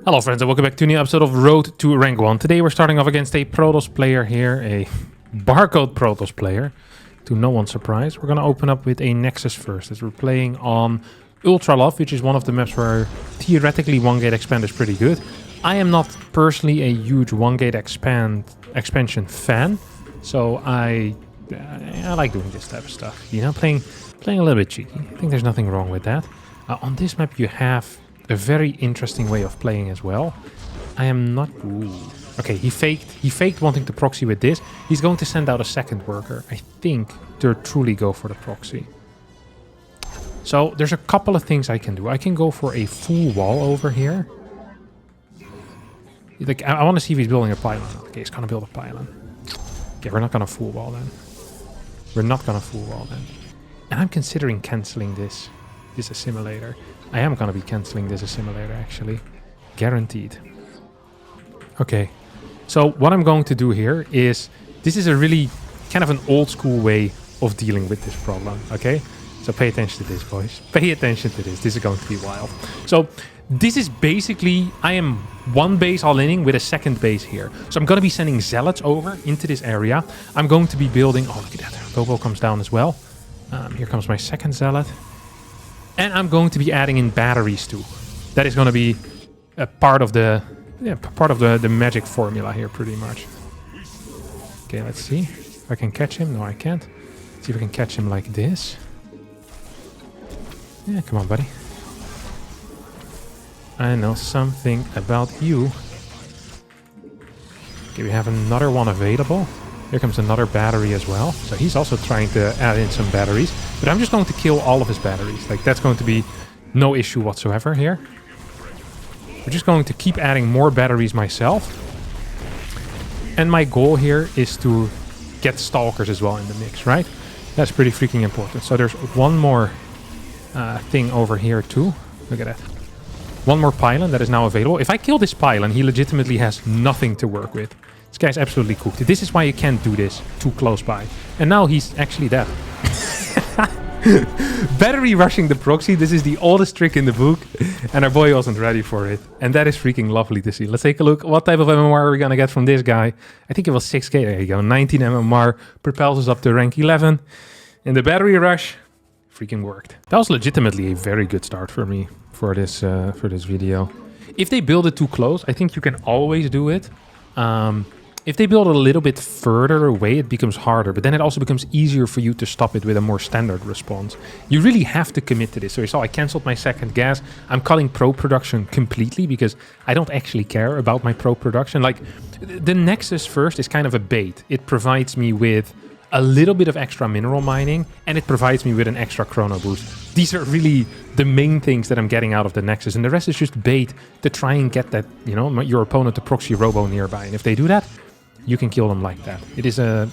Hello friends and welcome back to a new episode of Road to Rank 1. Today we're starting off against a Protoss player here, a barcode Protoss player. To no one's surprise, we're going to open up with a Nexus first as we're playing on Ultra Love, which is one of the maps where theoretically one gate expand is pretty good. I am not personally a huge one gate expansion fan, so I like doing this type of stuff. You know, playing a little bit cheeky. I think there's nothing wrong with that. On this map you have a very interesting way of playing as well. I am not... Ooh. Okay, he faked wanting to proxy with this. He's going to send out a second worker, I think, to truly go for the proxy. So there's a couple of things I can do. I can go for a full wall over here. Like, I want to see if he's building a pylon. Okay, he's gonna build a pylon. Okay, we're not gonna full wall then. We're not gonna full wall then. And I'm considering cancelling this assimilator. I am going to be cancelling this assimilator, actually. Guaranteed. Okay. So what I'm going to do here is... This is a really kind of an old school way of dealing with this problem, okay? So pay attention to this, boys. Pay attention to this. This is going to be wild. So this is basically... I am one base all-inning with a second base here. So I'm going to be sending zealots over into this area. I'm going to be building... Oh, look at that. Robo comes down as well. Here comes my second zealot. And I'm going to be adding in batteries too. That is going to be a part of the magic formula here, pretty much. Okay, let's see if I can catch him. No, I can't. Let's see if I can catch him like this. Yeah, come on, buddy. I know something about you. Okay, we have another one available. Here comes another battery as well. So he's also trying to add in some batteries. But I'm just going to kill all of his batteries. Like, that's going to be no issue whatsoever here. We're just going to keep adding more batteries myself. And my goal here is to get stalkers as well in the mix, right? That's pretty freaking important. So there's one more thing over here too. Look at that. One more pylon that is now available. If I kill this pylon, he legitimately has nothing to work with. This guy's absolutely cooked. This is why you can't do this too close by. And now he's actually dead. Battery rushing the proxy. This is the oldest trick in the book. And our boy wasn't ready for it. And that is freaking lovely to see. Let's take a look. What type of MMR are we going to get from this guy? I think it was 6k. There you go. 19 MMR. Propels us up to rank 11. And the battery rush freaking worked. That was legitimately a very good start for me for this video. If they build it too close, I think you can always do it. If they build a little bit further away, it becomes harder, but then it also becomes easier for you to stop it with a more standard response. You really have to commit to this. So you saw I canceled my second gas. I'm cutting pro production completely because I don't actually care about my pro production. Like, the Nexus first is kind of a bait. It provides me with a little bit of extra mineral mining, and it provides me with an extra chrono boost. These are really the main things that I'm getting out of the Nexus, and the rest is just bait to try and get that, you know, your opponent to proxy Robo nearby. And if they do that, you can kill them like that. It is a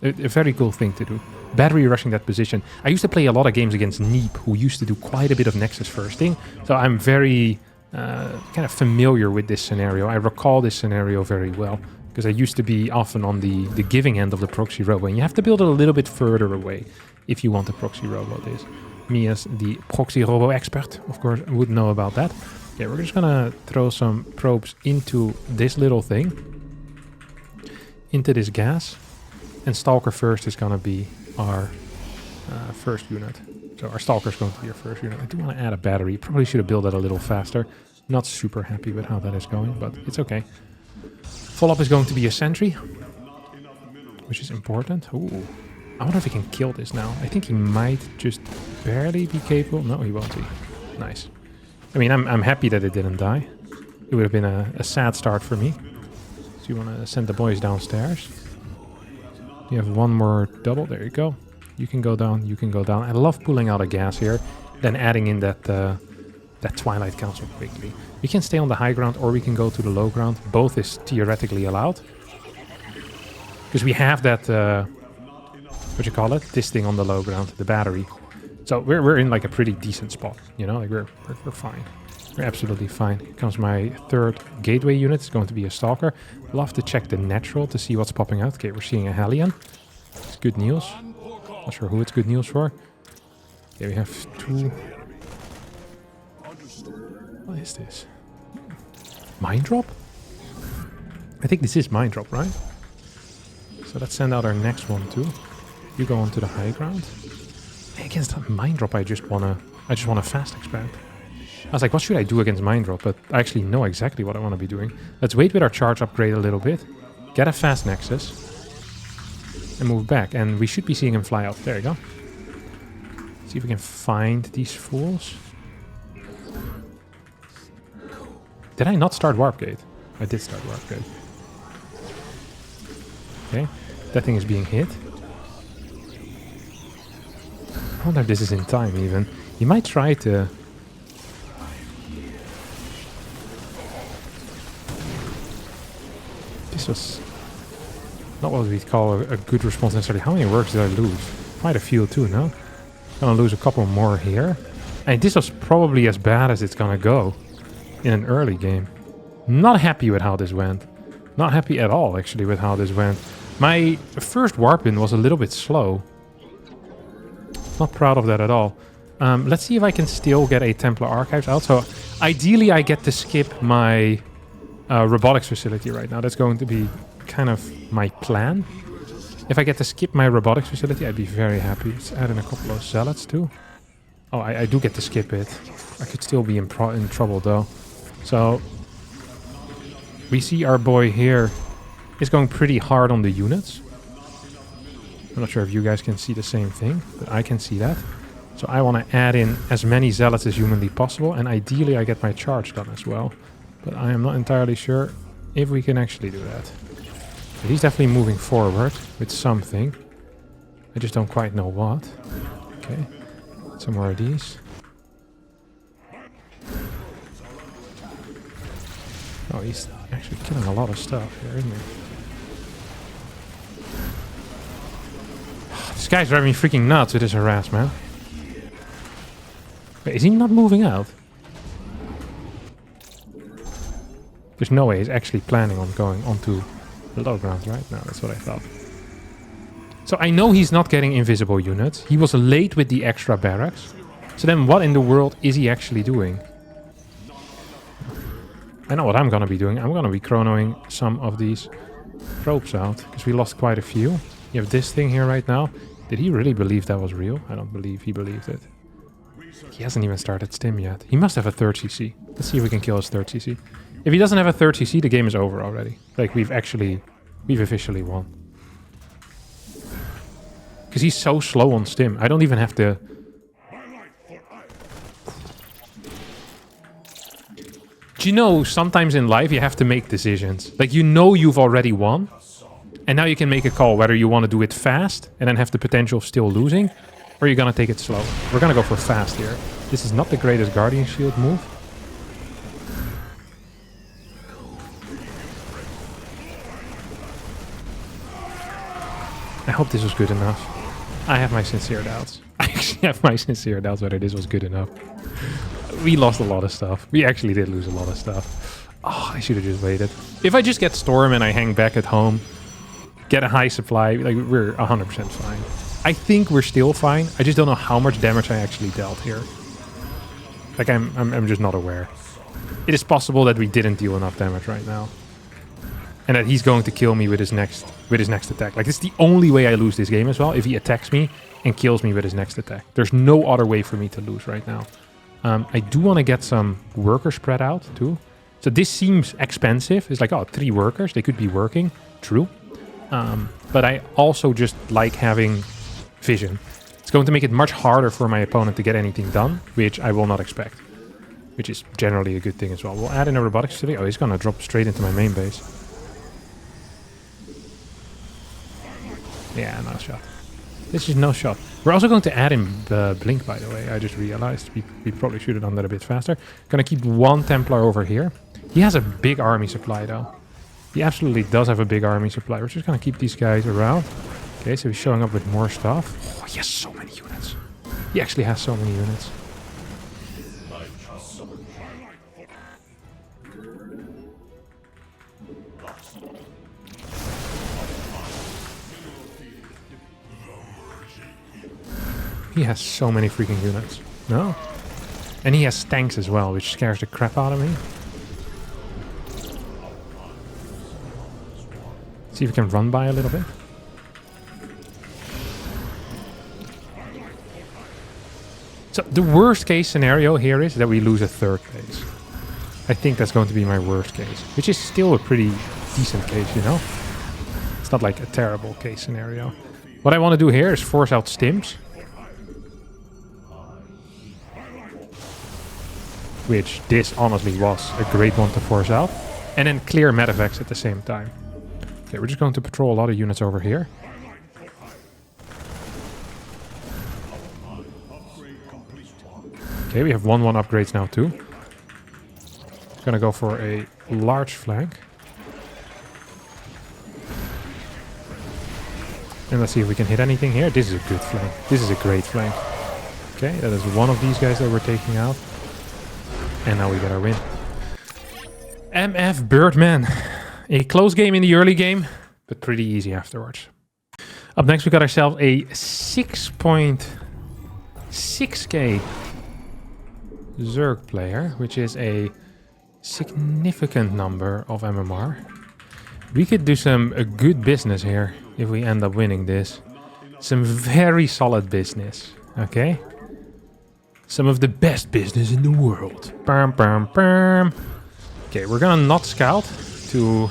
very cool thing to do. Battery rushing that position. I used to play a lot of games against Neep, who used to do quite a bit of Nexus firsting, so I'm very kind of familiar with this scenario. I recall this scenario very well, because I used to be often on the giving end of the proxy Robo, and you have to build it a little bit further away if you want to proxy Robo this. Me as the proxy Robo expert, of course, would know about that. Yeah, we're just gonna throw some probes into this little thing, into this gas, and Stalker first is gonna be our first unit. So our Stalker is going to be our first unit. I do want to add a battery. Probably should have built that a little faster. Not super happy with how that is going, but it's okay. Follow-up is going to be a sentry, which is important. Ooh. I wonder if he can kill this now. I think he might just barely be capable. No, he won't be. Nice. I mean, I'm happy that it didn't die. It would have been a sad start for me. So you want to send the boys downstairs. You have one more double. There you go. You can go down. You can go down. I love pulling out a gas here, then adding in that Twilight Council quickly. We can stay on the high ground or we can go to the low ground. Both is theoretically allowed. Because we have that, what you call it? This thing on the low ground, the battery. So we're in like a pretty decent spot, you know? Like we're fine. We're absolutely fine. Here comes my third gateway unit. It's going to be a Stalker. Love to check the natural to see what's popping out. Okay, we're seeing a Hellion. It's good news. Not sure who it's good news for. Okay, we have two... What is this? Mine drop? I think this is mine drop, right? So let's send out our next one too. You go onto the high ground. Against that mine drop, I just wanna fast expand. I was like, what should I do against mine drop? But I actually know exactly what I want to be doing. Let's wait with our charge upgrade a little bit. Get a fast nexus. And move back. And we should be seeing him fly out. There you go. See if we can find these fools. Did I not start warp gate? I did start warp gate. Okay. That thing is being hit. I wonder if this is in time even. He might try to... This was not what we'd call a good response necessarily. How many works did I lose? Quite a few too, no? Gonna lose a couple more here. And this was probably as bad as it's gonna go in an early game. Not happy with how this went. Not happy at all, actually, with how this went. My first warp in was a little bit slow. Not proud of that at all. Let's see if I can still get a Templar Archives out. So ideally I get to skip my robotics facility right now. That's going to be kind of my plan. If I get to skip my robotics facility, I'd be very happy. Let's add in a couple of zealots too. Oh, I do get to skip it. I could still be in trouble though. So we see our boy here is going pretty hard on the units. I'm not sure if you guys can see the same thing, but I can see that. So I want to add in as many zealots as humanly possible, and ideally I get my charge done as well. But I am not entirely sure if we can actually do that. But he's definitely moving forward with something. I just don't quite know what. Okay, some more of these. Oh, he's actually killing a lot of stuff here, isn't he? This guy's driving me freaking nuts with his harassment. Wait, is he not moving out? There's no way he's actually planning on going onto the low ground, right? No, that's what I thought. So I know he's not getting invisible units. He was late with the extra barracks. So then what in the world is he actually doing? I know what I'm going to be doing. I'm going to be chronoing some of these probes out. Because we lost quite a few. You have this thing here right now. Did he really believe that was real? I don't believe he believed it. He hasn't even started stim yet. He must have a third CC. Let's see if we can kill his third CC. If he doesn't have a third CC, the game is over already. Like, we've officially won. Because he's so slow on stim. I don't even have to... Do you know, sometimes in life you have to make decisions. Like, you know you've already won. And now you can make a call whether you want to do it fast and then have the potential of still losing, or you're going to take it slow. We're going to go for fast here. This is not the greatest Guardian Shield move. I hope this was good enough. I have my sincere doubts. I actually have my sincere doubts whether this was good enough. We lost a lot of stuff. We actually did lose a lot of stuff. Oh, I should have just waited. If I just get Storm and I hang back at home, get a high supply, like, we're 100% fine. I think we're still fine. I just don't know how much damage I actually dealt here. Like, I'm just not aware. It is possible that we didn't deal enough damage right now. And that he's going to kill me with his next attack. Like, it's the only way I lose this game as well, if he attacks me and kills me with his next attack. There's no other way for me to lose right now. I do want to get some workers spread out, too. So this seems expensive. It's like, oh, 3 workers. They could be working. True. But I also just like having vision. It's going to make it much harder for my opponent to get anything done, which I will not expect. Which is generally a good thing as well. We'll add in a robotics facility. Oh, he's going to drop straight into my main base. Yeah, no shot. This is no shot. We're also going to add in Blink, by the way. I just realized we probably should have done that a bit faster. Gonna keep 1 Templar over here. He has a big army supply, though. He absolutely does have a big army supply. We're just gonna keep these guys around. Okay, so he's showing up with more stuff. Oh, he has so many units. He actually has so many units. He has so many freaking units. No? And he has tanks as well, which scares the crap out of me. See if we can run by a little bit. So the worst case scenario here is that we lose a third base. I think that's going to be my worst case, which is still a pretty decent case, you know? It's not like a terrible case scenario. What I want to do here is force out stims. Which this honestly was a great one to force out. And then clear medevacs at the same time. Okay, we're just going to patrol a lot of units over here. Okay, we have 1-1 upgrades now too. Gonna go for a large flank. And let's see if we can hit anything here. This is a good flank. This is a great flank. Okay, that is one of these guys that we're taking out. And now we get our win. MF Birdman. A close game in the early game, but pretty easy afterwards. Up next we got ourselves a 6.6k Zerg player, which is a significant number of MMR. We could do some good business here if we end up winning this. Some very solid business, okay? Some of the best business in the world. Bam, bam, bam. Okay, we're gonna not scout to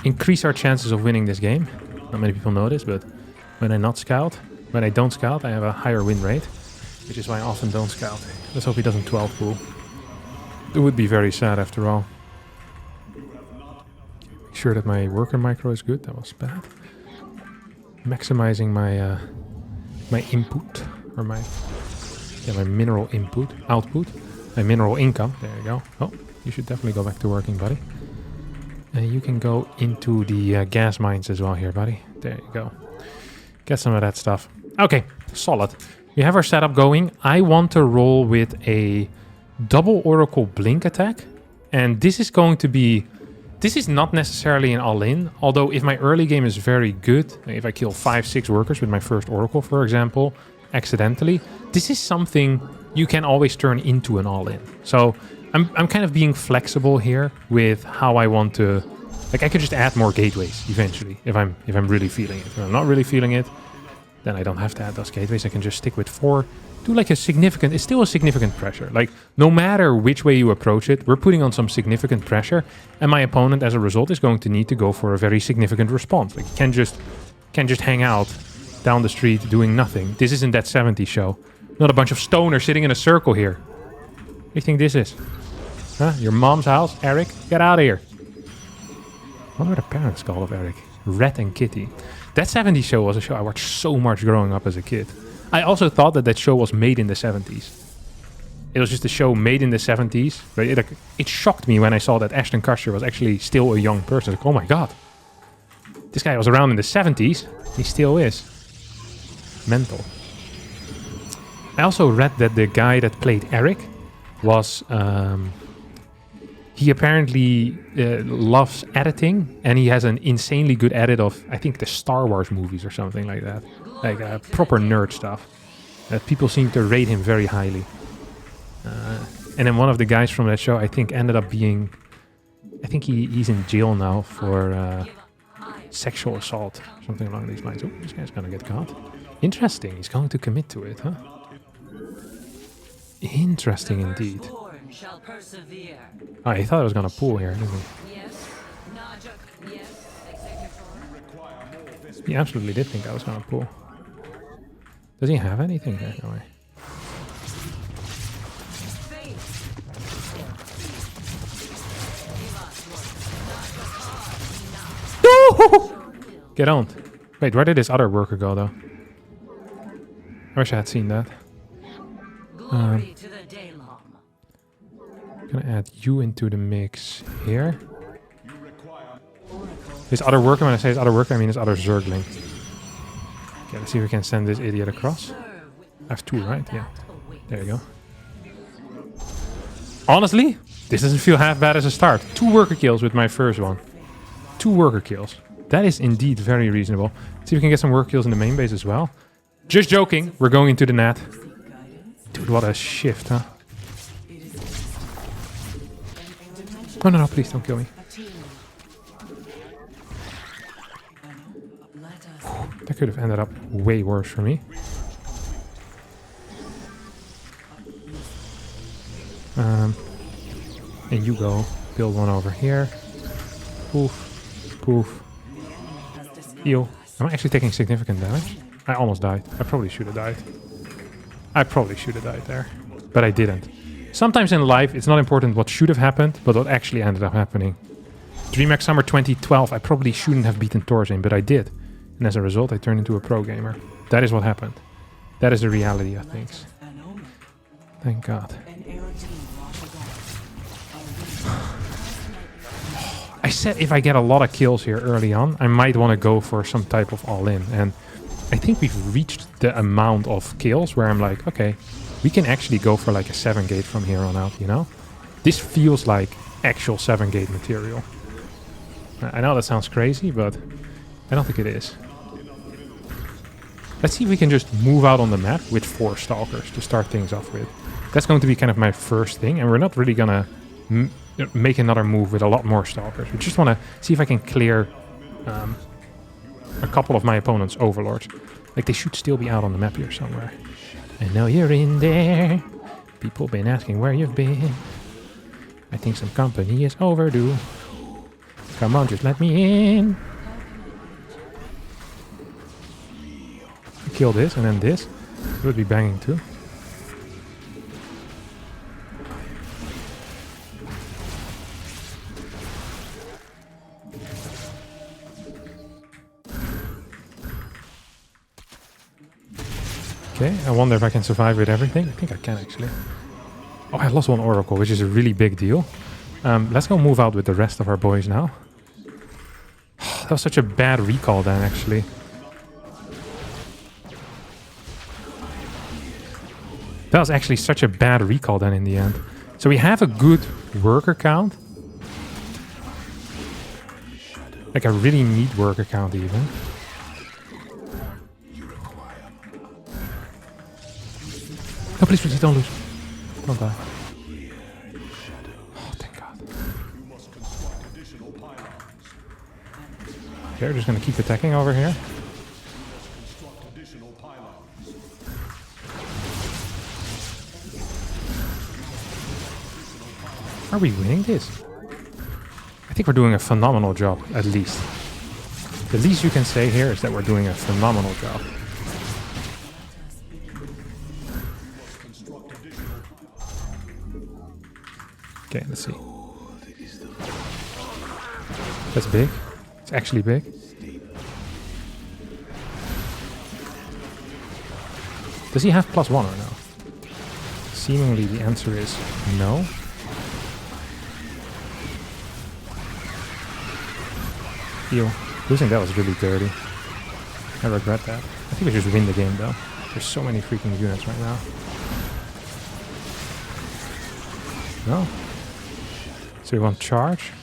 increase our chances of winning this game. Not many people know this, but when I don't scout, I have a higher win rate, which is why I often don't scout. Let's hope he doesn't 12 pool. It would be very sad after all. Make sure that my worker micro is good. That was bad. Maximizing my my input or my mineral output, my mineral income. There you go. Oh, you should definitely go back to working, buddy. And you can go into the gas mines as well here, buddy. There you go. Get some of that stuff. Okay, solid. We have our setup going. I want to roll with a double Oracle Blink attack. And this is going to be... This is not necessarily an all-in. Although if my early game is very good, if I kill 5-6 workers with my first Oracle, for example, accidentally, this is something you can always turn into an all-in. So I'm kind of being flexible here with how I want to... Like, I could just add more gateways eventually if I'm really feeling it. If I'm not really feeling it, then I don't have to add those gateways. I can just stick with 4. Do like a significant... It's still a significant pressure. Like, no matter which way you approach it, we're putting on some significant pressure, and my opponent, as a result, is going to need to go for a very significant response. Like, you can't just hang out down the street doing nothing. This isn't that 70s show. Not a bunch of stoners sitting in a circle here. What do you think this is? Huh? Your mom's house? Eric? Get out of here. What were the parents called of Eric? Red and Kitty. That 70s show was a show I watched so much growing up as a kid. I also thought that show was made in the 70s. It was just a show made in the 70s. But it shocked me when I saw that Ashton Kutcher was actually still a young person. Like, oh my god. This guy was around in the 70s. He still is. Mental. I also read that the guy that played Eric was... he apparently loves editing, and he has an insanely good edit of, I think, the Star Wars movies or something like that. Like proper nerd stuff. People seem to rate him very highly. And then one of the guys from that show, I think, ended up being... I think he's in jail now for sexual assault. Something along these lines. Oh, this guy's gonna get caught. Interesting. He's going to commit to it, huh? Interesting indeed. Oh, he thought I was gonna pull here, didn't he? He absolutely did think I was gonna pull. Does he have anything here? No way. Get on. Wait, where did this other worker go, though? I wish I had seen that. Gonna add you into the mix here. This other worker, when I say this other worker, I mean this other Zergling. Okay, let's see if we can send this idiot across. I have 2, right? Yeah. There you go. Honestly, this doesn't feel half bad as a start. 2 worker kills with my first one. 2 worker kills. That is indeed very reasonable. Let's see if we can get some worker kills in the main base as well. Just joking. We're going into the net. Dude, what a shift, huh? Oh, no, please don't kill me. That could have ended up way worse for me. And you go build one over here. Poof, poof. Heal. Am I actually taking significant damage? I almost died. I probably should have died. I probably should have died there. But I didn't. Sometimes in life, it's not important what should have happened, but what actually ended up happening. DreamHack Summer 2012, I probably shouldn't have beaten Torzin, but I did. And as a result, I turned into a pro gamer. That is what happened. That is the reality of things. Thank God. I said if I get a lot of kills here early on, I might want to go for some type of all-in. And I think we've reached the amount of kills where I'm like, okay, we can actually go for like a 7-gate from here on out, you know? This feels like actual 7-gate material. I know that sounds crazy, but I don't think it is. Let's see if we can just move out on the map with 4 stalkers to start things off with. That's going to be kind of my first thing, and we're not really gonna make another move with a lot more stalkers. We just want to see if I can clear a couple of my opponent's overlords. Like, they should still be out on the map here somewhere. I know you're in there. People been asking where you've been. I think some company is overdue. Come on, just let me in. Kill this and then this. It would be banging too. Okay, I wonder if I can survive with everything. I think I can actually. Oh, I lost one Oracle, which is a really big deal. Let's go move out with the rest of our boys now. That was such a bad recall then, actually. That was actually such a bad recall then in the end. So we have a good worker count. Like a really neat worker count even. No, please, please, don't lose. Don't die. Oh, thank God. Okay, we're just gonna keep attacking over here. Are we winning this? I think we're doing a phenomenal job, at least. The least you can say here is that we're doing a phenomenal job. Okay, let's see. That's big. It's actually big. Does he have +1 or no? Seemingly the answer is no. Ew. Losing that was really dirty. I regret that. I think we just win the game though. There's so many freaking units right now. No? So we want charge.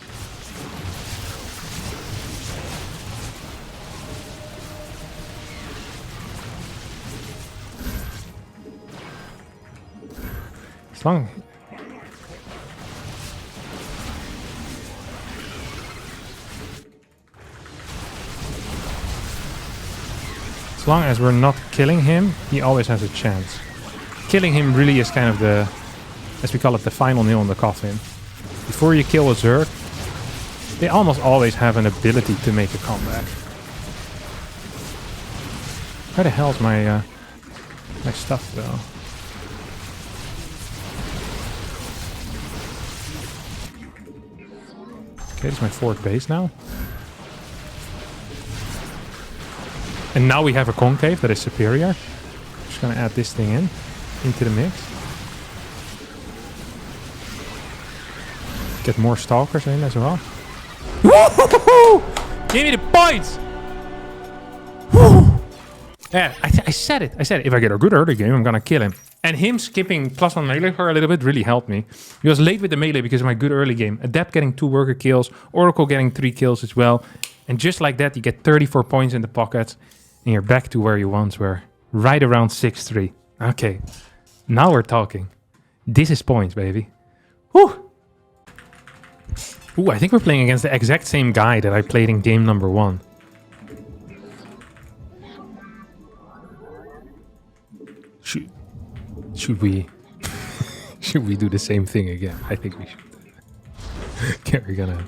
As long as we're not killing him, he always has a chance. Killing him really is kind of the, as we call it, the final nail in the coffin. Before you kill a Zerg, they almost always have an ability to make a comeback. Where the hell's my my stuff though? Okay, this is my 4th base now. And now we have a concave that is superior. Just gonna add this thing into the mix. Get more stalkers in as well. Woo-hoo-hoo-hoo! Give me the points! Woo! Yeah, I said it. I said if I get a good early game, I'm gonna kill him. And him skipping +1 melee for a little bit really helped me. He was late with the melee because of my good early game. Adept getting 2 worker kills, Oracle getting 3 kills as well. And just like that, you get 34 points in the pocket. And you're back to where you once were. Right around 6-3. Okay. Now we're talking. This is points, baby. Whew! Ooh, I think we're playing against the exact same guy that I played in game number 1. Should we should we do the same thing again? I think we should. Okay, we're gonna.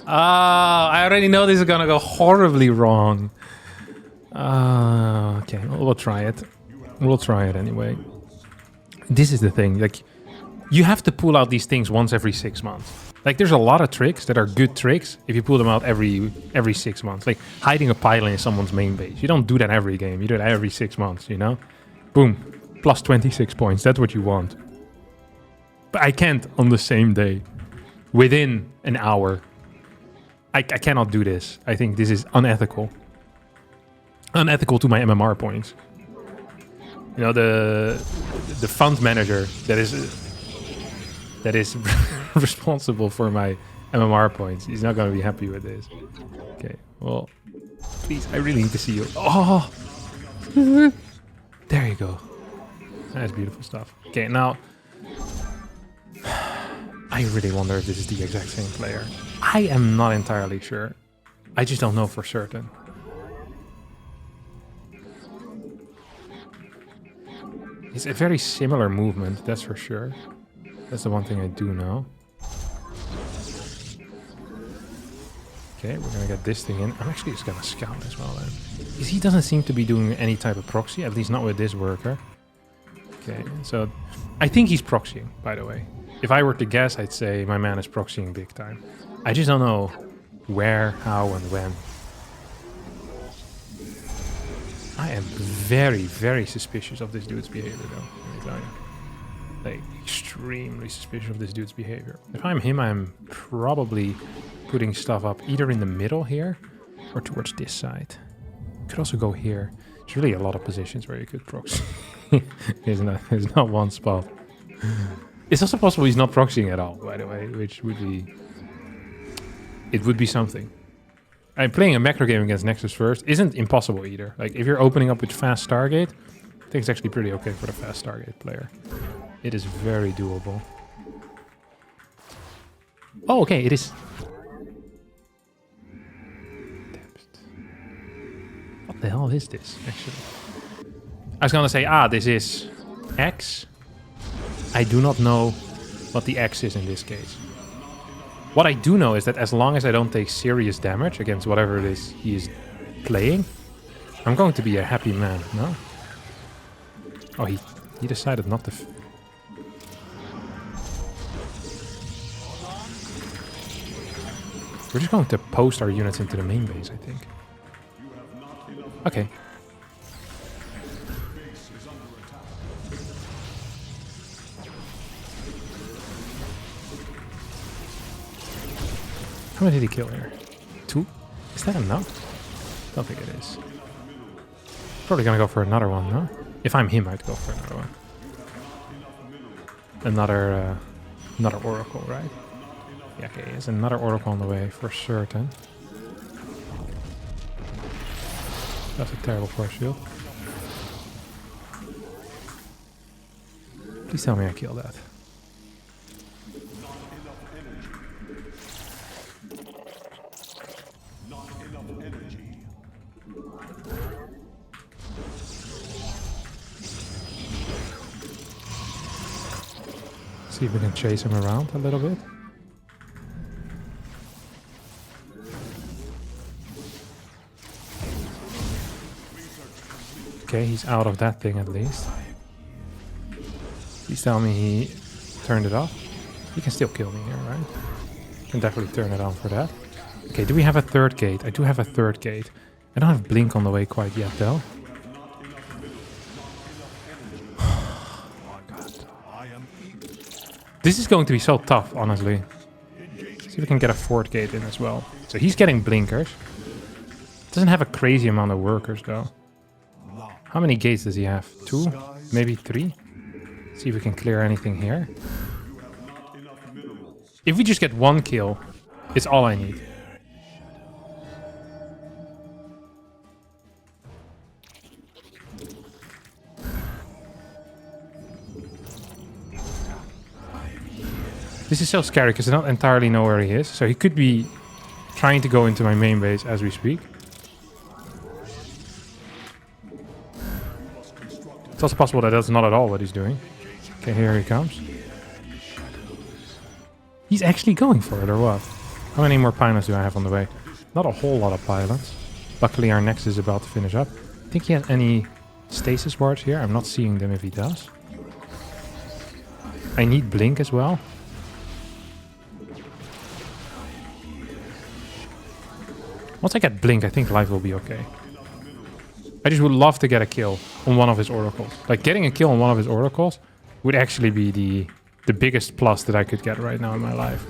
I already know this is gonna go horribly wrong. Okay, we'll try it. We'll try it anyway. This is the thing. Like, you have to pull out these things once every 6 months. Like, there's a lot of tricks that are good tricks if you pull them out every 6 months. Like, hiding a pylon in someone's main base. You don't do that every game. You do it every 6 months, you know? Boom. Plus 26 points. That's what you want. But I can't on the same day. Within an hour. I cannot do this. I think this is unethical. Unethical to my MMR points. You know, the fund manager that is responsible for my MMR points. He's not going to be happy with this. Okay, well, please, I really need to see you. Oh, there you go. That's beautiful stuff. Okay, now, I really wonder if this is the exact same player. I am not entirely sure. I just don't know for certain. It's a very similar movement, that's for sure. That's the one thing I do know. Okay, we're gonna get this thing in. I'm actually just gonna scout as well then. Because he doesn't seem to be doing any type of proxy, at least not with this worker. Okay, so I think he's proxying, by the way. If I were to guess, I'd say my man is proxying big time. I just don't know where, how, and when. I am very, very suspicious of this dude's behavior, though. Let me tell you. Like, extremely suspicious of this dude's behavior. If I'm him, I'm probably putting stuff up either in the middle here or towards this side. Could also go here. There's really a lot of positions where you could proxy. There's not one spot. It's also possible he's not proxying at all, by the way, which would be... It would be something. I'm playing a macro game against Nexus first isn't impossible either. Like, if you're opening up with fast Stargate, I think it's actually pretty okay for the fast Stargate player. It is very doable. Oh, okay, it is. What the hell is this, actually? I was gonna say, this is X. I do not know what the X is in this case. What I do know is that as long as I don't take serious damage against whatever it is he is playing, I'm going to be a happy man, no? Oh, he decided not to... We're just going to post our units into the main base, I think. Okay. How many did he kill here? 2? Is that enough? Don't think it is. Probably gonna go for another one, no? If I'm him, I'd go for another one. Another Oracle, right? Yeah, okay, there's another Oracle on the way for certain. That's a terrible force shield. Please tell me I killed that. See if we can chase him around a little bit. Okay, he's out of that thing at least. Please tell me he turned it off. He can still kill me here, right? Can definitely turn it on for that. Okay, do we have a third gate? I do have a third gate. I don't have Blink on the way quite yet, though. This is going to be so tough, honestly. See if we can get a fourth gate in as well. So he's getting blinkers. Doesn't have a crazy amount of workers, though. How many gates does he have? 2? Maybe 3? See if we can clear anything here. If we just get 1 kill, it's all I need. This is so scary because I don't entirely know where he is. So he could be trying to go into my main base as we speak. It's also possible that that's not at all what he's doing. Okay, here he comes. He's actually going for it, or what? How many more pilots do I have on the way? Not a whole lot of pilots. Luckily, our next is about to finish up. Think he has any stasis wards here? I'm not seeing them if he does. I need blink as well. Once I get blink, I think life will be okay. I just would love to get a kill on one of his oracles. Like, getting a kill on one of his oracles would actually be the biggest plus that I could get right now in my life.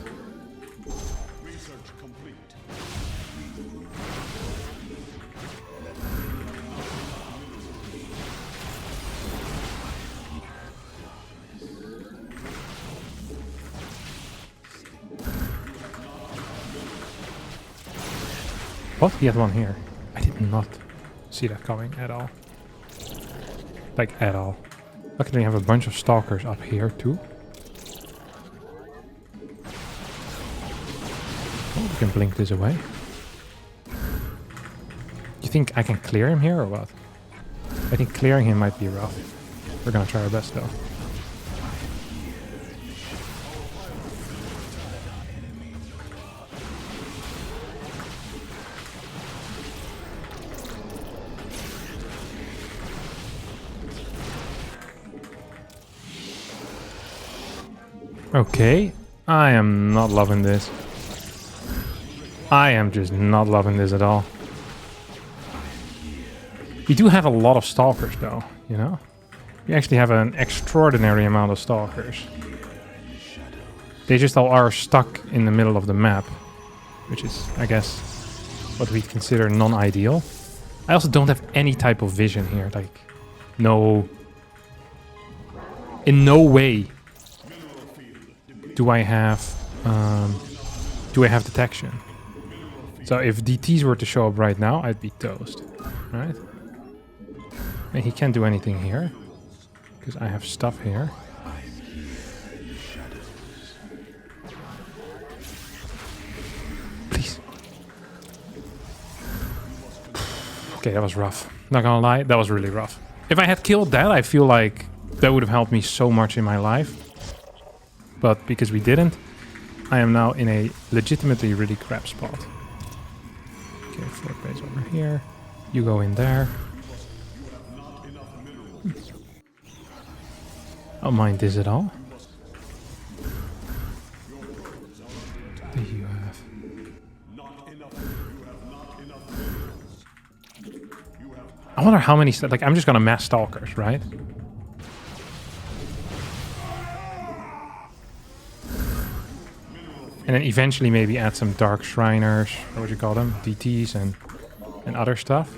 What? He had one here. I did not see that coming at all. Like, at all. Luckily, we have a bunch of stalkers up here, too. Oh, we can blink this away. You think I can clear him here, or what? I think clearing him might be rough. We're gonna try our best, though. Okay, I am not loving this. I am just not loving this at all. We do have a lot of stalkers though, you know? We actually have an extraordinary amount of stalkers. They just all are stuck in the middle of the map, which is, I guess, what we consider non-ideal. I also don't have any type of vision here, like, no... In no way do I have detection. So if DTs were to show up right now, I'd be toast, right? And he can't do anything here because I have stuff here. Please. Okay, that was rough. Not gonna lie, that was really rough. If I had killed that, I feel like that would have helped me so much in my life. But because we didn't, I am now in a legitimately really crap spot. Okay, fort base over here. You go in there. I don't mind this at all. What do you have? I wonder how many... Like, I'm just gonna mass stalkers, right? And then eventually maybe add some Dark Shriners, or what you call them, DTs and other stuff.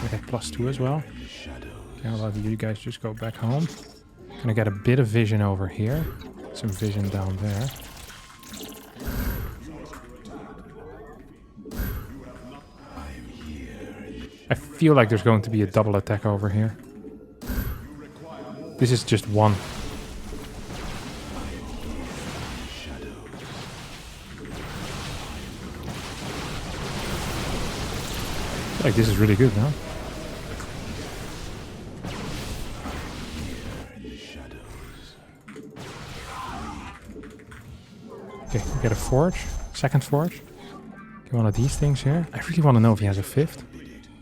Okay, +2 as well. Okay, I'll let you guys just go back home. Gonna get a bit of vision over here. Some vision down there. I feel like there's going to be a double attack over here. This is just one. Like, this is really good now. Okay, we get a forge. Second forge. Okay, one of these things here. I really want to know if he has a fifth.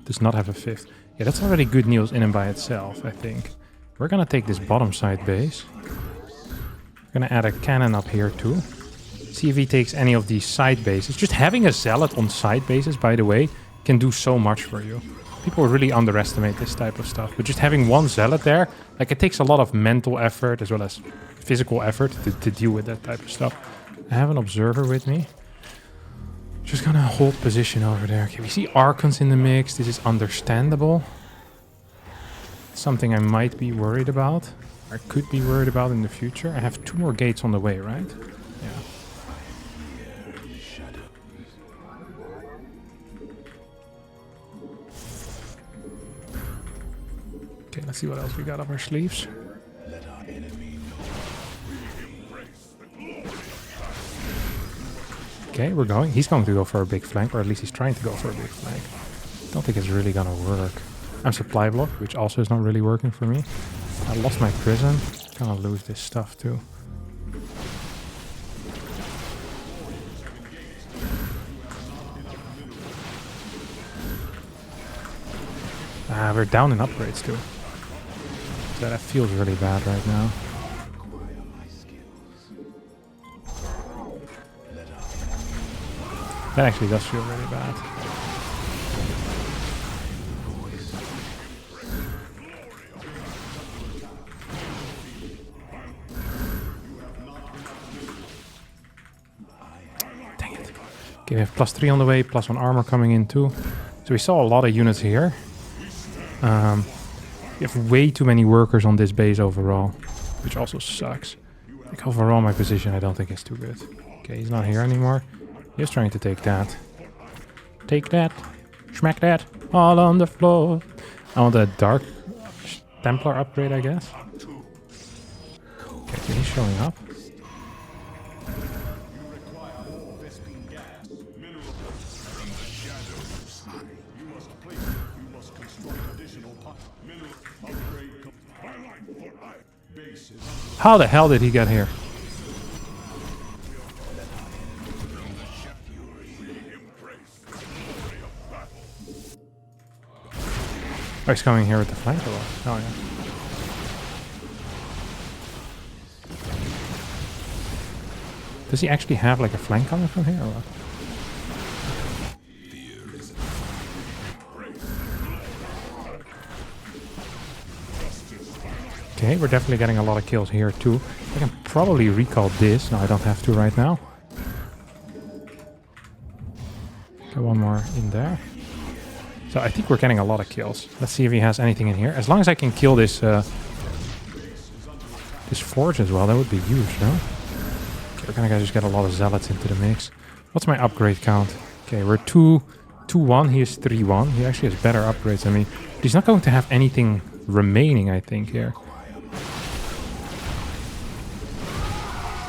Does not have a fifth. Yeah, that's already good news in and by itself, I think. We're gonna take this bottom side base. We're gonna add a cannon up here too. See if he takes any of these side bases. Just having a zealot on side bases, by the way, can do so much for you. People really underestimate this type of stuff. But just having one zealot there, like, it takes a lot of mental effort as well as physical effort to deal with that type of stuff. I have an observer with me. Just gonna hold position over there. Okay, we see Archons in the mix. This is understandable. Something I might be worried about. Or could be worried about in the future. I have 2 more gates on the way, right? Yeah. Okay, let's see what else we got up our sleeves. Okay, we're going. He's going to go for a big flank, or at least he's trying to go for a big flank. Don't think it's really gonna work. I'm supply block, which also is not really working for me. I lost my prison. Gonna lose this stuff too. We're down in upgrades too. So that feels really bad right now. That actually does feel really bad. Dang it. Okay, we have +3 on the way, +1 armor coming in too. So we saw a lot of units here. We have way too many workers on this base overall, which also sucks. Like overall my position I don't think is too good. Okay, he's not here anymore. He's trying to take that. Take that. Smack that. All on the floor. I want a Dark Templar upgrade, I guess. Okay, so he's showing up. How the hell did he get here? Oh, he's coming here with the flank or what? Oh, yeah. Does he actually have like a flank coming from here or what? Okay, we're definitely getting a lot of kills here too. I can probably recall this. No, I don't have to right now. Get one more in there. So I think we're getting a lot of kills. Let's see if he has anything in here. As long as I can kill this this forge as well, that would be huge, no? Okay, we're gonna just get a lot of zealots into the mix. What's my upgrade count? Okay, we're 2-1. He is 3-1. He actually has better upgrades than me. But he's not going to have anything remaining, I think, here.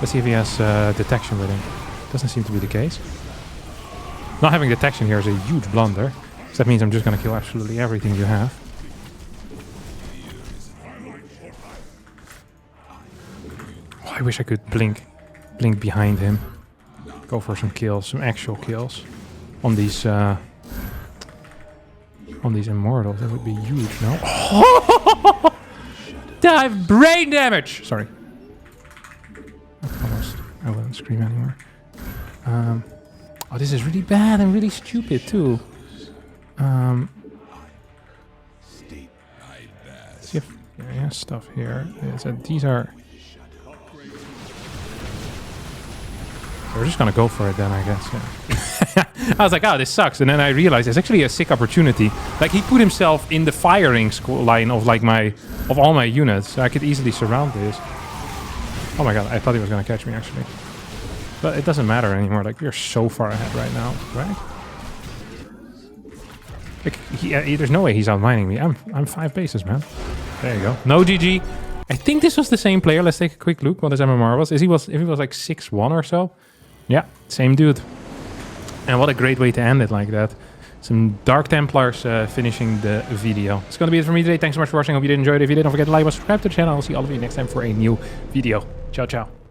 Let's see if he has detection with him. Doesn't seem to be the case. Not having detection here is a huge blunder. So that means I'm just going to kill absolutely everything you have. Oh, I wish I could blink behind him. Go for some kills, some actual kills on these immortals. That would be huge, no? Oh! Dive brain damage. Sorry. I wouldn't scream anymore. Oh, this is really bad and really stupid too. See if yeah, stuff here. Yeah, so these are. We're just gonna go for it then, I guess. Yeah. I was like, oh, this sucks, and then I realized it's actually a sick opportunity. Like he put himself in the firing line of like all my units, so I could easily surround this. Oh my god, I thought he was gonna catch me actually. But it doesn't matter anymore, like we're so far ahead right now, right? Like, there's no way he's outmining me. I'm 5 bases, man. There you go. No GG. I think this was the same player. Let's take a quick look what his MMR was. If he was like 6-1 or so. Yeah, same dude. And what a great way to end it like that. Some Dark Templars finishing the video. It's going to be it for me today. Thanks so much for watching. Hope you did enjoy it. If you did, don't forget to like and subscribe to the channel. I'll see all of you next time for a new video. Ciao, ciao.